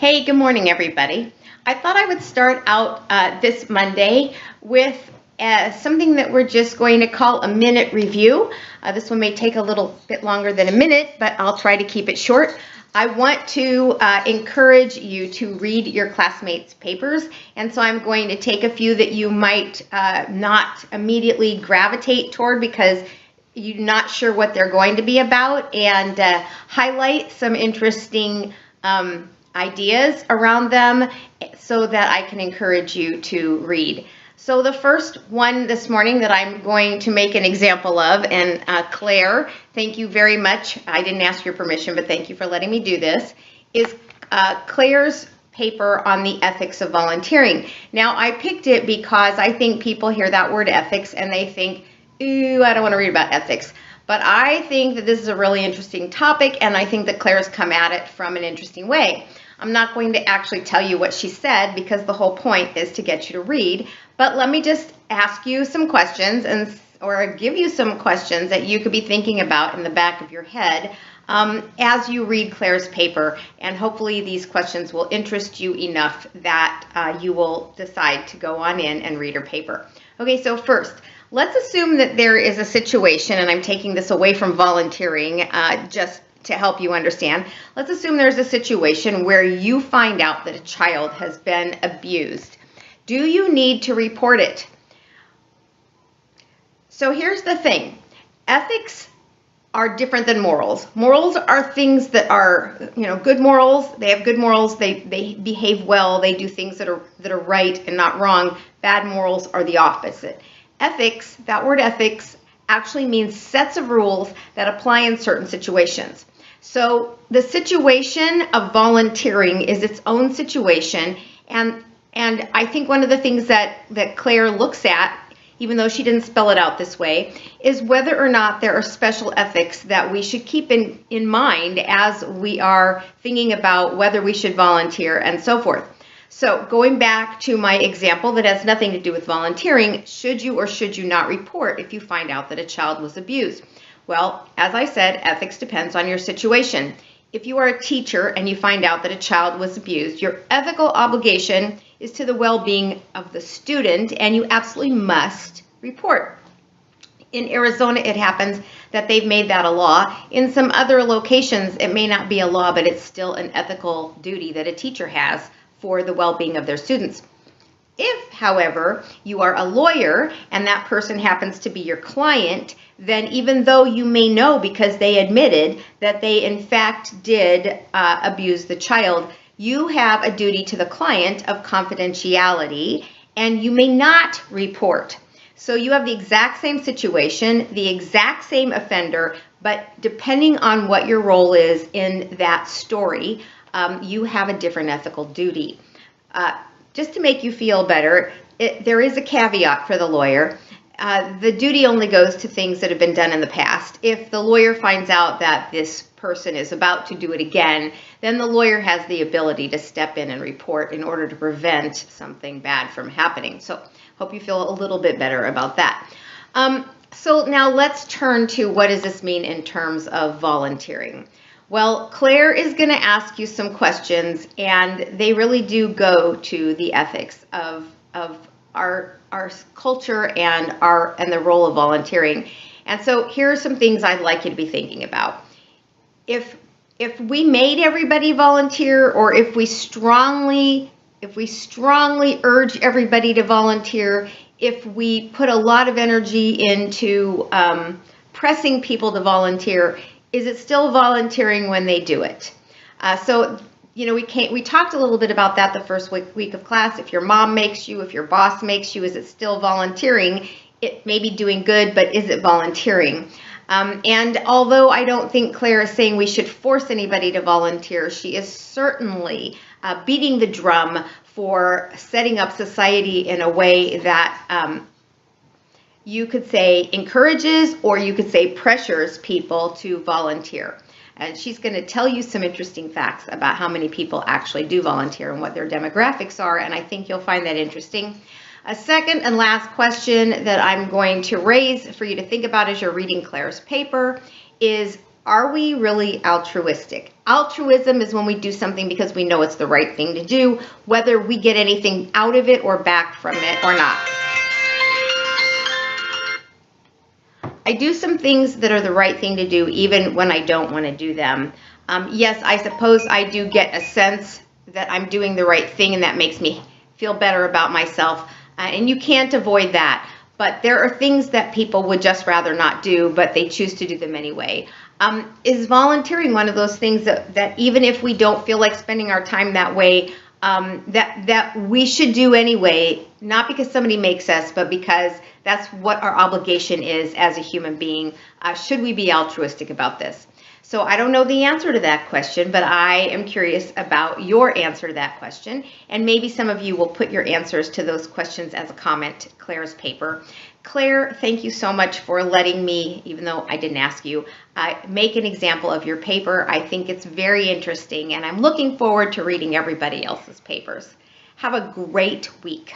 Hey, good morning, everybody. I thought I would start out this Monday with something that we're just going to call a minute review. This one may take a little bit longer than a minute, but I'll try to keep it short. I want to encourage you to read your classmates' papers, and so I'm going to take a few that you might not immediately gravitate toward because you're not sure what they're going to be about, and highlight some interesting ideas around them so that I can encourage you to read. So the first one this morning that I'm going to make an example of, and Claire, thank you very much. I didn't ask your permission, but thank you for letting me do this, is Claire's paper on the ethics of volunteering. Now, I picked it because I think people hear that word ethics and they think, ooh, I don't want to read about ethics. But I think that this is a really interesting topic, and I think that Claire's come at it from an interesting way. I'm not going to actually tell you what she said because the whole point is to get you to read, but let me just ask you some questions or give you some questions that you could be thinking about in the back of your head as you read Claire's paper, and hopefully these questions will interest you enough that you will decide to go on in and read her paper. Okay, so first, let's assume that there is a situation, and I'm taking this away from volunteering just to help you understand. Let's assume there's a situation where you find out that a child has been abused. Do you need to report it? So here's the thing. Ethics are different than morals. Morals are things that are, good morals. They have good morals. They behave well. They do things that are right and not wrong. Bad morals are the opposite. Ethics, that word ethics, actually means sets of rules that apply in certain situations. So the situation of volunteering is its own situation, and I think one of the things that Claire looks at, even though she didn't spell it out this way, is whether or not there are special ethics that we should keep in mind as we are thinking about whether we should volunteer and so forth. So going back to my example that has nothing to do with volunteering, should you or should you not report if you find out that a child was abused? Well, as I said, ethics depends on your situation. If you are a teacher and you find out that a child was abused, your ethical obligation is to the well-being of the student, and you absolutely must report. In Arizona, it happens that they've made that a law. In some other locations, it may not be a law, but it's still an ethical duty that a teacher has for the well-being of their students. If, however, you are a lawyer and that person happens to be your client, then even though you may know because they admitted that they in fact did abuse the child, you have a duty to the client of confidentiality, and you may not report. So you have the exact same situation, the exact same offender, but depending on what your role is in that story, you have a different ethical duty. Just to make you feel better, there is a caveat for the lawyer. The duty only goes to things that have been done in the past. If the lawyer finds out that this person is about to do it again, then the lawyer has the ability to step in and report in order to prevent something bad from happening. So hope you feel a little bit better about that. So now let's turn to what does this mean in terms of volunteering. Well, Claire is going to ask you some questions, and they really do go to the ethics of our culture and the role of volunteering. And so here are some things I'd like you to be thinking about. If we made everybody volunteer, or if we strongly urge everybody to volunteer, if we put a lot of energy into pressing people to volunteer, is it still volunteering when they do it? We talked a little bit about that the first week of class. If your mom makes you, if your boss makes you, is it still volunteering? It may be doing good, but is it volunteering? And although I don't think Claire is saying we should force anybody to volunteer, she is certainly beating the drum for setting up society in a way that you could say encourages, or you could say pressures people to volunteer. And she's going to tell you some interesting facts about how many people actually do volunteer and what their demographics are, and I think you'll find that interesting. A second and last question that I'm going to raise for you to think about as you're reading Claire's paper is, are we really altruistic? Altruism is when we do something because we know it's the right thing to do, whether we get anything out of it or back from it or not. I do some things that are the right thing to do even when I don't want to do them. Yes, I suppose I do get a sense that I'm doing the right thing, and that makes me feel better about myself. And you can't avoid that. But there are things that people would just rather not do, but they choose to do them anyway. Is volunteering one of those things that even if we don't feel like spending our time that way, that we should do anyway, not because somebody makes us, but because that's what our obligation is as a human being? Should we be altruistic about this? So I don't know the answer to that question, but I am curious about your answer to that question. And maybe some of you will put your answers to those questions as a comment to Claire's paper. Claire, thank you so much for letting me, even though I didn't ask you, make an example of your paper. I think it's very interesting, and I'm looking forward to reading everybody else's papers. Have a great week.